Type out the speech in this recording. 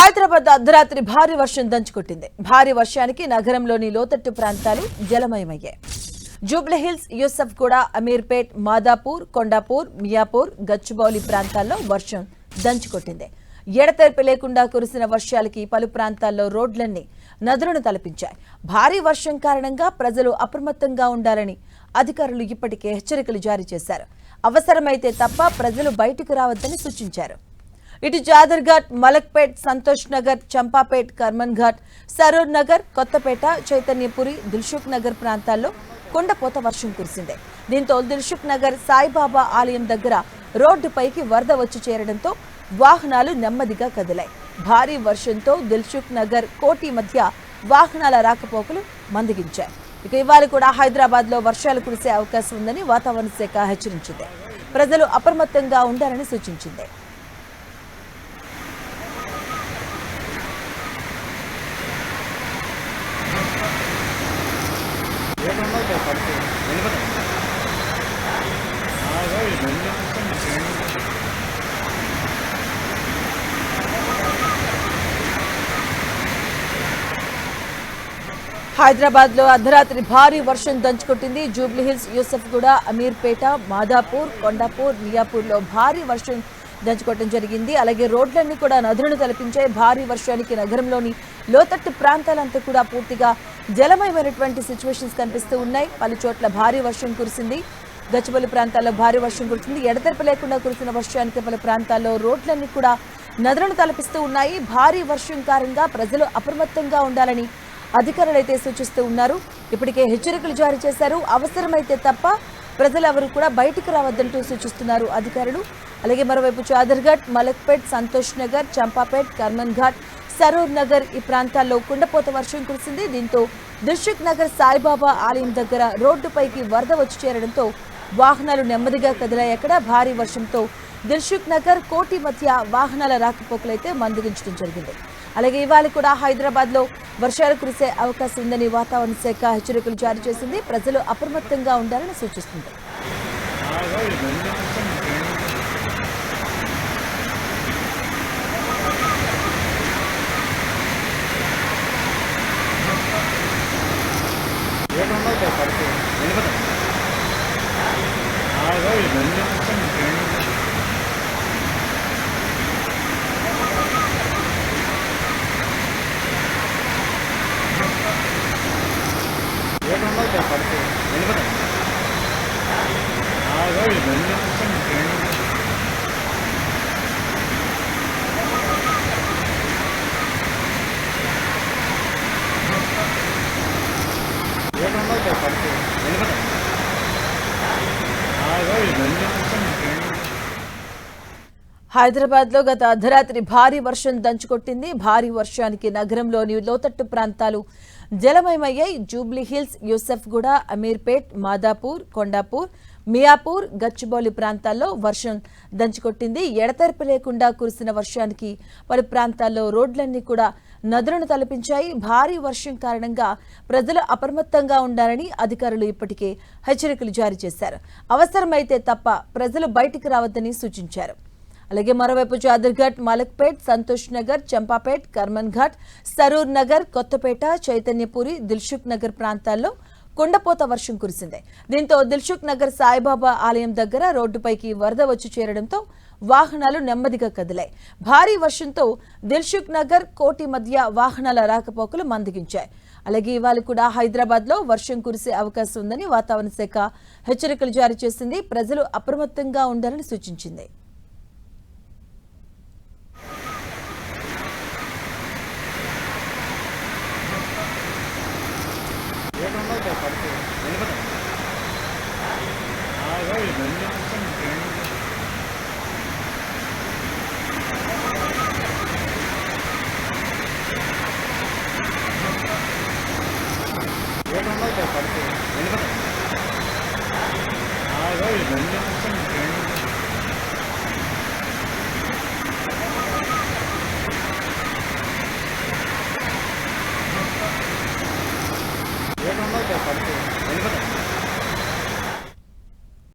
హైదరాబాద్ అర్ధరాత్రి భారీ వర్షం దంచుకొట్టింది. భారీ వర్షానికి నగరంలోని లోతట్టు ప్రాంతాలు జలమయమయ్యాయి. జూబ్లీహిల్స్, యూసఫ్గూడ, అమీర్పేట్, మాదాపూర్, కొండాపూర్, మియాపూర్, గచ్చిబౌలి ప్రాంతాల్లో వర్షం దంచుకొట్టింది. ఎడతెరిపి లేకుండా కురిసిన వర్షాలకి పలు ప్రాంతాల్లో రోడ్లన్నీ నదులను తలపించాయి. భారీ వర్షం కారణంగా ప్రజలు అప్రమత్తంగా ఉండాలని అధికారులు ఇప్పటికే హెచ్చరికలు జారీ చేశారు. అవసరమైతే తప్ప ప్రజలు బయటకు రావద్దని సూచించారు. ఇటు జాదర్ఘాట్, మలక్పేట్, సంతోష్ నగర్, చంపాపేట్, కర్మన్ ఘాట్, సరూర్ నగర్, కొత్తపేట, చైతన్యపురి, దిల్సుఖ్ నగర్ ప్రాంతాల్లో కుండపోత వర్షం కురిసింది. దీంతో దిల్సుఖ్ నగర్ సాయిబాబా ఆలయం దగ్గర రోడ్డుపైకి వరద వచ్చి చేరడంతో వాహనాలు నెమ్మదిగా కదిలాయి. భారీ వర్షంతో దిల్సుఖ్ నగర్, కోటి మధ్య వాహనాల రాకపోకలు మందగించాయి. ఇక ఇవాళ కూడా హైదరాబాద్ లో వర్షాలు కురిసే అవకాశం ఉందని వాతావరణ శాఖ హెచ్చరించింది. ప్రజలు అప్రమత్తంగా ఉండాలని సూచించింది. హైదరాబాద్ లో అర్ధరాత్రి భారీ వర్షం దంచుకొట్టింది. జూబ్లీహిల్స్, యూసఫ్గూడ, అమీర్పేట, మాదాపూర్, కొండాపూర్, మియాపూర్ లో భారీ వర్షం దంచుకోవడం జరిగింది. అలాగే రోడ్లన్నీ కూడా నదులను తలపించాయి. భారీ వర్షానికి నగరంలోని లోతట్టు ప్రాంతాలంతా కూడా పూర్తిగా జలమయమైనటువంటి సిచ్యువేషన్స్ కనిపిస్తూ ఉన్నాయి. పలు చోట్ల భారీ వర్షం కురిసింది. గచ్చిబౌలి ప్రాంతాల్లో భారీ వర్షం కురిసింది. ఎడతెరిపి లేకుండా కురిసిన వర్షానికి పలు ప్రాంతాల్లో రోడ్లన్నీ కూడా నదులను తలపిస్తూ ఉన్నాయి. భారీ వర్షం కారణంగా ప్రజలు అప్రమత్తంగా ఉండాలని అధికారులు అయితే సూచిస్తూ ఉన్నారు. ఇప్పటికే హెచ్చరికలు జారీ చేశారు. అవసరమైతే తప్ప ప్రజలు ఎవరు కూడా బయటకు రావద్దంటూ సూచిస్తున్నారు అధికారులు. అలాగే మరోవైపు చాదర్ఘాట్, మలక్పేట్, సంతోష్ నగర్, చంపాపేట్, కర్మన్ ఘాట్, సరూర్ నగర్ ఈ ప్రాంతాల్లో కుండపోత వర్షం కురిసింది. దీంతో దిల్సుఖ్ నగర్ సాయిబాబా ఆలయం దగ్గర రోడ్డుపైకి వరద వచ్చి చేరడంతో వాహనాలు నెమ్మదిగా కదిలాయి. అక్కడ భారీ వర్షంతో దిల్సుఖ్ నగర్, కోటి మధ్య వాహనాల రాకపోకలైతే మందగించడం జరిగింది. అలాగే ఇవాళ కూడా హైదరాబాద్ లో వర్షాలు కురిసే అవకాశం ఉందని వాతావరణ శాఖ హెచ్చరికలు జారీ చేసింది. ప్రజలు అప్రమత్తంగా ఉండాలని సూచిస్తుంది. హైదరాబాద్ లో గత అర్ధరాత్రి భారీ వర్షం దంచుకొట్టింది. భారీ వర్షానికి నగరంలోని లోతట్టు ప్రాంతాలు జలమయమయ్యాయి. జూబ్లీహిల్స్, యూసఫ్గూడ, అమీర్పేట్, మాదాపూర్, కొండాపూర్, మియాపూర్, గచ్చిబౌలి ప్రాంతాల్లో వర్షం దంచుకొట్టింది. ఎడతెరిపి లేకుండా కురిసిన వర్షానికి పలు ప్రాంతాల్లో రోడ్లన్నీ కూడా నదులను తలపించాయి. భారీ వర్షం కారణంగా ప్రజలు అప్రమత్తంగా ఉండాలని అధికారులు ఇప్పటికే హెచ్చరికలు జారీ చేశారు. అవసరమైతే తప్ప ప్రజలు బయటికి రావద్దని సూచించారు. అలాగే మరోవైపు చాదర్ఘాట్, మలక్పేట్, సంతోష్ నగర్, చంపాపేట్, కర్మన్ ఘాట్, సరూర్ నగర్, కొత్తపేట, చైతన్యపురి, దిల్సుఖ్ నగర్ ప్రాంతాల్లో కుండపోత వర్షం కురిసింది. దీంతో దిల్సుఖ్ నగర్ సాయిబాబా ఆలయం దగ్గర రోడ్డుపైకి వరద వచ్చి చేరడంతో వాహనాలు నెమ్మదిగా కదిలాయి. భారీ వర్షంతో దిల్సుఖ్ నగర్, కోటి మధ్య వాహనాల రాకపోకలు మందగించాయి. అలాగే ఇవాళ కూడా హైదరాబాద్ లో వర్షం కురిసే అవకాశం ఉందని వాతావరణ శాఖ హెచ్చరికలు జారీ చేసింది. ప్రజలు అప్రమత్తంగా ఉండాలని సూచించింది.